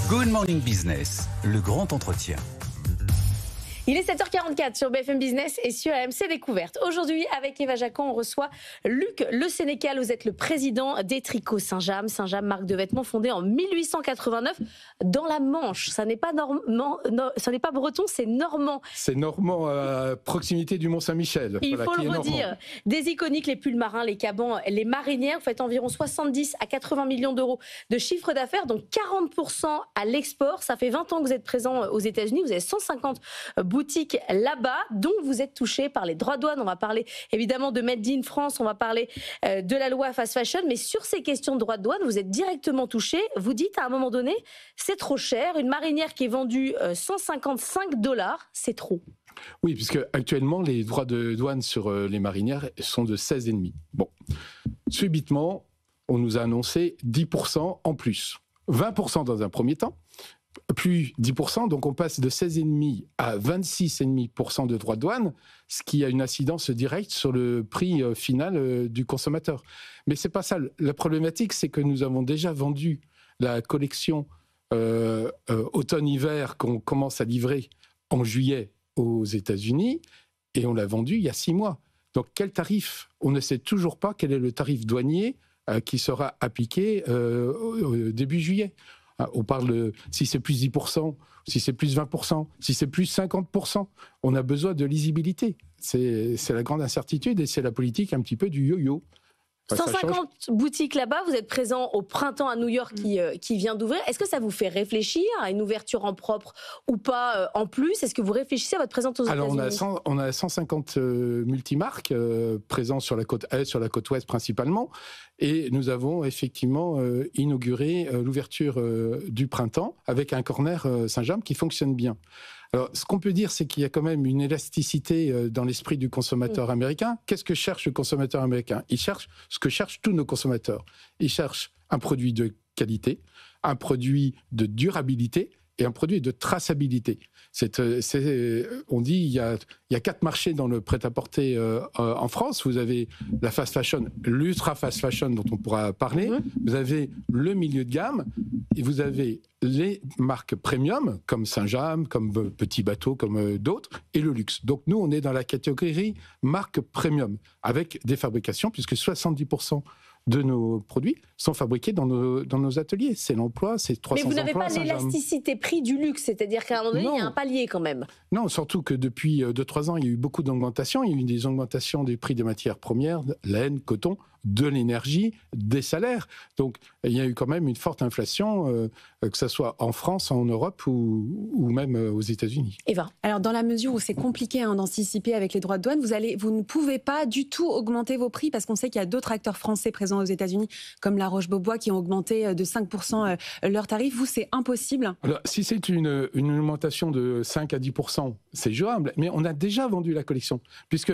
Good Morning Business, le grand entretien. Il est 7h44 sur BFM Business et sur AMC Découverte. Aujourd'hui, avec Eva Jacquan, on reçoit Luc Le Sénécal. Vous êtes le président des Tricots Saint-James. Saint-James, marque de vêtements fondée en 1889 dans la Manche. Ça n'est pas ça n'est pas breton, c'est normand. C'est normand à proximité du Mont-Saint-Michel. Il faut le redire. Des iconiques, les pulls marins, les cabans, les marinières. Vous faites environ 70 à 80 millions d'euros de chiffre d'affaires, donc 40% à l'export. Ça fait 20 ans que vous êtes présent aux États-Unis. Vous avez 150 boutiques là-bas, dont vous êtes touché par les droits de douane. On va parler évidemment de Made in France, on va parler de la loi Fast Fashion, mais sur ces questions de droits de douane, vous êtes directement touché. Vous dites à un moment donné, c'est trop cher. Une marinière qui est vendue $155, c'est trop. Oui, puisque actuellement, les droits de douane sur les marinières sont de 16,5. Bon, subitement, on nous a annoncé 10% en plus. 20% dans un premier temps, plus 10%, donc on passe de 16,5 à 26,5% de droits de douane, ce qui a une incidence directe sur le prix final du consommateur. Mais c'est pas ça. La problématique, c'est que nous avons déjà vendu la collection automne-hiver qu'on commence à livrer en juillet aux États-Unis, et on l'a vendue il y a 6 mois. Donc quel tarif ? On ne sait toujours pas quel est le tarif douanier qui sera appliqué au début juillet. On parle si c'est plus 10%, si c'est plus 20%, si c'est plus 50%. On a besoin de lisibilité. C'est la grande incertitude et c'est la politique un petit peu du yo-yo. 150 boutiques là-bas, vous êtes présent au printemps à New York qui vient d'ouvrir. Est-ce que ça vous fait réfléchir à une ouverture en propre ou pas en plus ? Est-ce que vous réfléchissez à votre présence aux États-Unis ? Alors on a 150 multimarques présents sur la côte est, sur la côte ouest principalement, et nous avons effectivement inauguré l'ouverture du printemps avec un corner Saint-James qui fonctionne bien. Alors, ce qu'on peut dire, c'est qu'il y a quand même une élasticité dans l'esprit du consommateur américain. Qu'est-ce que cherche le consommateur américain ? Il cherche ce que cherchent tous nos consommateurs. Il cherche un produit de qualité, un produit de durabilité et un produit de traçabilité. On dit il y a 4 marchés dans le prêt-à-porter en France. Vous avez la fast fashion, l'ultra fast fashion dont on pourra parler. Vous avez le milieu de gamme et vous avez les marques premium comme Saint-James, comme Petit Bateau, comme d'autres, et le luxe. Donc nous, on est dans la catégorie marque premium avec des fabrications puisque 70% de nos produits sont fabriqués dans nos ateliers. C'est l'emploi, c'est 300 emplois. Mais vous n'avez pas l'élasticité prix du luxe, c'est-à-dire qu'à un moment donné, il y a un palier quand même. Non, surtout que depuis 2-3 ans, il y a eu beaucoup d'augmentations. Il y a eu des augmentations des prix des matières premières, laine, coton, de l'énergie, des salaires. Donc, il y a eu quand même une forte inflation, que ce soit en France, en Europe ou même aux États-Unis. Eva. Alors, dans la mesure où c'est compliqué d'anticiper avec les droits de douane, vous ne pouvez pas du tout augmenter vos prix parce qu'on sait qu'il y a d'autres acteurs français présents aux États-Unis, comme La Roche-Beaubois, qui ont augmenté de 5% leurs tarifs. Vous, c'est impossible. Alors, si c'est une augmentation de 5 à 10%, c'est jouable, mais on a déjà vendu la collection, puisque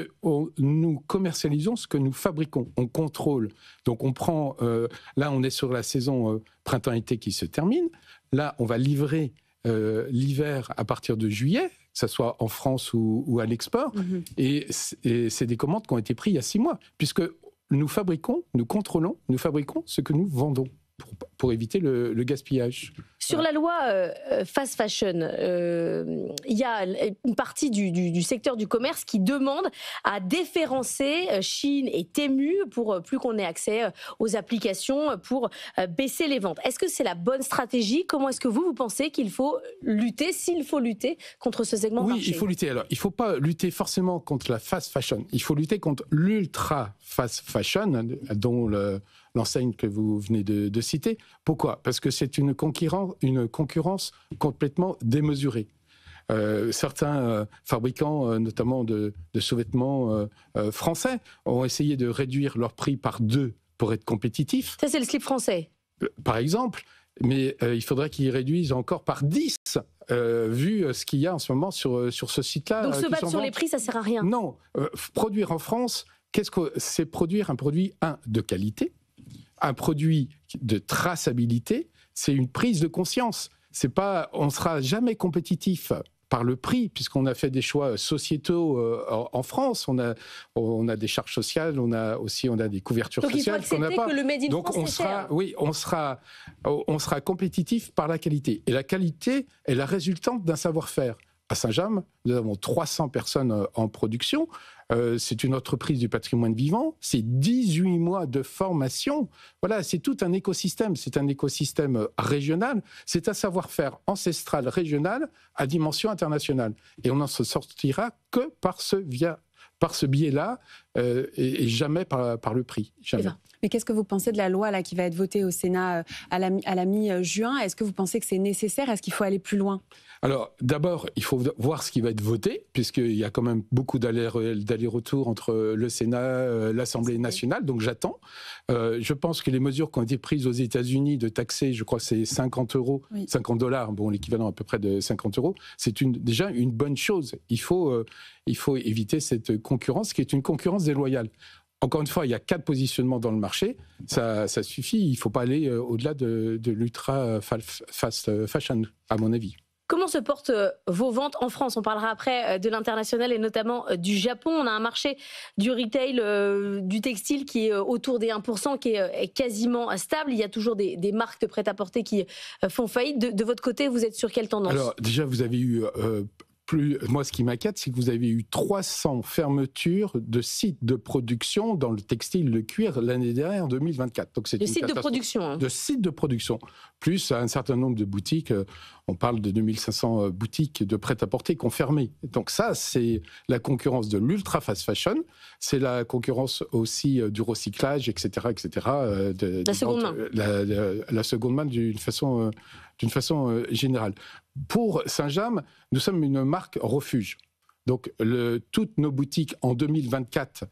nous commercialisons ce que nous fabriquons. On contrôle. Donc, on prend... là, on est sur la saison printemps-été qui se termine. Là, on va livrer l'hiver à partir de juillet, que ce soit en France ou à l'export. Et c'est des commandes qui ont été prises il y a 6 mois, puisque nous fabriquons, nous contrôlons, nous fabriquons ce que nous vendons pour éviter le gaspillage. Sur la loi fast fashion, il y a une partie du secteur du commerce qui demande à déférencer Shein et Temu pour plus qu'on ait accès aux applications pour baisser les ventes. Est-ce que c'est la bonne stratégie ? Comment est-ce que vous pensez qu'il faut lutter, s'il faut lutter contre ce segment de marché ? Oui, il faut lutter. Alors, il ne faut pas lutter forcément contre la fast fashion. Il faut lutter contre l'ultra fast fashion, dont l'enseigne que vous venez de citer. Pourquoi ? Parce que c'est une concurrence complètement démesurée. Certains fabricants, notamment de sous-vêtements français, ont essayé de réduire leur prix par 2 pour être compétitifs. Ça, c'est le slip français. Par exemple, mais il faudrait qu'ils réduisent encore par 10, vu ce qu'il y a en ce moment sur ce site-là. Donc se battre sur les prix, ça ne sert à rien. Non, produire en France, c'est produire un produit, de qualité, un produit de traçabilité, c'est une prise de conscience. C'est pas, on sera jamais compétitif par le prix, puisqu'on a fait des choix sociétaux en France. On a des charges sociales, on a des couvertures sociales. Donc il faut accepter que le Made in Donc France est cher. Oui, on sera compétitif par la qualité. Et la qualité est la résultante d'un savoir-faire. À Saint-James, nous avons 300 personnes en production. C'est une entreprise du patrimoine vivant. C'est 18 mois de formation. Voilà, c'est tout un écosystème. C'est un écosystème régional. C'est un savoir-faire ancestral régional à dimension internationale. Et on n'en se sortira que par ce biais-là et jamais par le prix. Jamais. Mais qu'est-ce que vous pensez de la loi là, qui va être votée au Sénat à la mi-juin? Est-ce que vous pensez que c'est nécessaire? Est-ce qu'il faut aller plus loin? Alors, d'abord, il faut voir ce qui va être voté, puisqu'il y a quand même beaucoup d'allers-retours entre le Sénat, l'Assemblée nationale, donc j'attends. Je pense que les mesures qui ont été prises aux États-Unis de taxer, je crois que c'est 50 €, oui. 50 $, bon, l'équivalent à peu près de 50 €, c'est déjà une bonne chose. Il faut éviter cette concurrence qui est une concurrence déloyale. Encore une fois, il y a 4 positionnements dans le marché, ça suffit, il ne faut pas aller au-delà de l'ultra fast fashion, à mon avis. Comment se portent vos ventes en France? On parlera après de l'international et notamment du Japon. On a un marché du retail, du textile qui est autour des 1%, qui est quasiment stable. Il y a toujours des marques de prêt-à-porter qui font faillite. De votre côté, vous êtes sur quelle tendance? Alors déjà, vous avez eu... Moi, ce qui m'inquiète, c'est que vous avez eu 300 fermetures de sites de production dans le textile, le cuir, l'année dernière, en 2024. Donc, c'est de sites de production. Hein. De sites de production. Plus un certain nombre de boutiques. On parle de 2500 boutiques de prêt-à-porter qui ont fermé. Donc ça, c'est la concurrence de l'ultra fast fashion. C'est la concurrence aussi du recyclage, etc. etc. La seconde main. La seconde main d'une façon générale. Pour Saint-James, nous sommes une marque refuge. Donc, toutes nos boutiques en 2024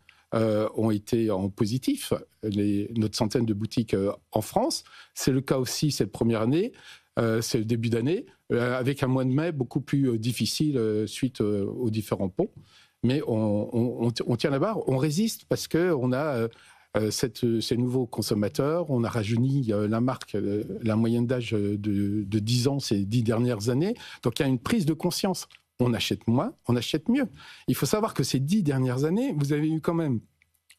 ont été en positif, notre centaine de boutiques en France. C'est le cas aussi cette première année, c'est le début d'année, avec un mois de mai beaucoup plus difficile suite aux différents ponts. Mais on tient la barre, on résiste parce qu'on a... ces nouveaux consommateurs, on a rajeuni la marque, la moyenne d'âge de 10 ans ces 10 dernières années. Donc il y a une prise de conscience. On achète moins, on achète mieux. Il faut savoir que ces 10 dernières années, vous avez eu quand même,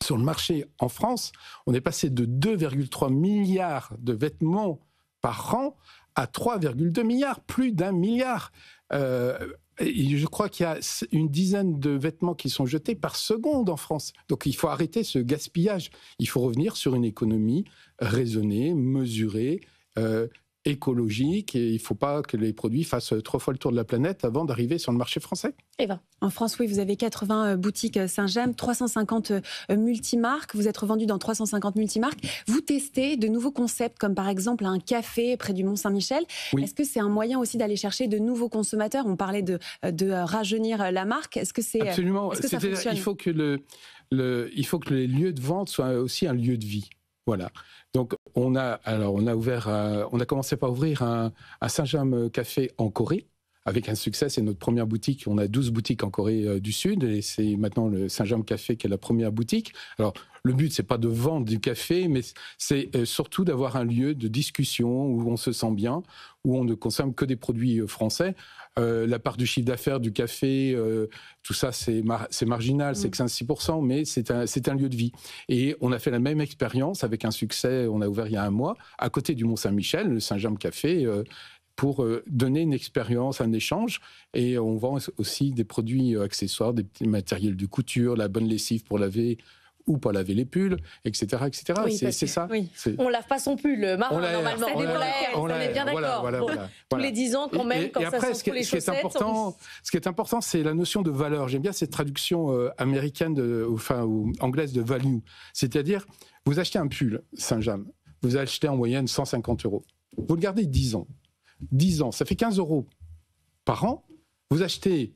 sur le marché en France, on est passé de 2,3 milliards de vêtements par an à 3,2 milliards, plus d'1 milliard. Et je crois qu'il y a une dizaine de vêtements qui sont jetés par seconde en France. Donc il faut arrêter ce gaspillage. Il faut revenir sur une économie raisonnée, mesurée, écologique. Et il ne faut pas que les produits fassent 3 fois le tour de la planète avant d'arriver sur le marché français. Eva. En France, oui, vous avez 80 boutiques Saint-James, 350 multimarques. Vous êtes revendu dans 350 multimarques. Vous testez de nouveaux concepts, comme par exemple un café près du Mont-Saint-Michel. Oui. Est-ce que c'est un moyen aussi d'aller chercher de nouveaux consommateurs? On parlait de rajeunir la marque. Est-ce que c'est... Absolument. Est-ce que ça fonctionne? Il faut que les lieux de vente soient aussi un lieu de vie. Voilà. Donc, on a commencé par ouvrir un Saint-James Café en Corée, avec un succès. C'est notre première boutique. On a 12 boutiques en Corée du Sud, et c'est maintenant le Saint-James Café qui est la première boutique. Alors, le but, c'est pas de vendre du café, mais c'est surtout d'avoir un lieu de discussion où on se sent bien, où on ne consomme que des produits français. La part du chiffre d'affaires du café, tout ça, c'est marginal, c'est que 5-6%, mais c'est un lieu de vie. Et on a fait la même expérience avec un succès, on a ouvert il y a un mois, à côté du Mont-Saint-Michel, le Saint-James Café, pour donner une expérience, un échange. Et on vend aussi des produits accessoires, des petits matériels de couture, la bonne lessive pour laver ou pas laver les pulls, etc. etc. Oui, c'est ça. Oui. On lave pas son pull marin, normalement. On est bien d'accord. Voilà. Tous les 10 ans, quand même, quand et ça après, sent tous les chaussettes... Ce qui est important, c'est la notion de valeur. J'aime bien cette traduction américaine ou anglaise de value. C'est-à-dire, vous achetez un pull Saint-James, vous achetez en moyenne 150 €. Vous le gardez 10 ans. 10 ans, ça fait 15 € par an. Vous achetez,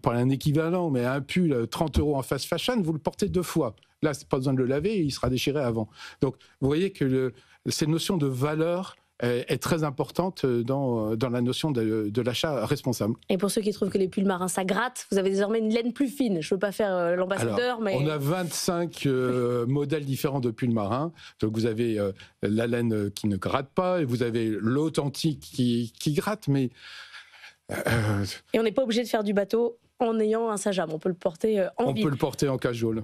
pas un équivalent, mais un pull 30 € en fast fashion, vous le portez 2 fois. Là, c'est pas besoin de le laver, il sera déchiré avant. Donc, vous voyez que cette notion de valeur est très importante dans la notion de l'achat responsable. Et pour ceux qui trouvent que les pulls marins, ça gratte, vous avez désormais une laine plus fine. Je ne veux pas faire l'ambassadeur, mais... On a 25 modèles différents de pulls marins. Donc, vous avez la laine qui ne gratte pas, et vous avez l'authentique qui gratte, mais... Et on n'est pas obligé de faire du bateau en ayant un Saint-James. On peut le porter en ville. On peut le porter en cajole.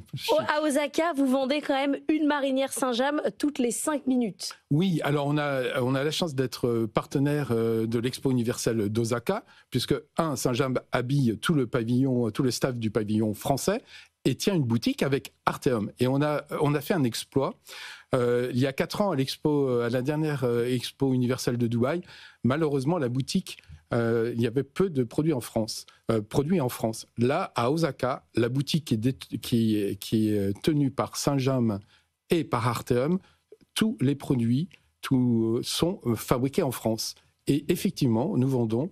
À Osaka, vous vendez quand même une marinière Saint-James toutes les 5 minutes. Oui, alors on a la chance d'être partenaire de l'Expo universelle d'Osaka, puisque Saint-James habille tout le staff du pavillon français et tient une boutique avec Arteum. Et on a fait un exploit. Il y a 4 ans, à la dernière Expo universelle de Dubaï, malheureusement, la boutique, il y avait peu de produits en France. Là, à Osaka, la boutique qui est tenue par Saint-James et par Arteum, tous les produits sont fabriqués en France. Et effectivement, nous vendons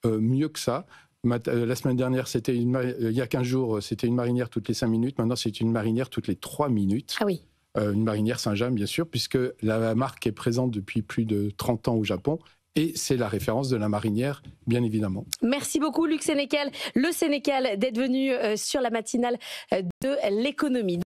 mieux que ça. La semaine dernière, il y a 15 jours, c'était une marinière toutes les 5 minutes. Maintenant, c'est une marinière toutes les 3 minutes. Ah oui. Une marinière Saint-James, bien sûr, puisque la marque est présente depuis plus de 30 ans au Japon. Et c'est la référence de la marinière, bien évidemment. Merci beaucoup, Luc Sénécal, le Sénécal, d'être venu sur la matinale de l'économie.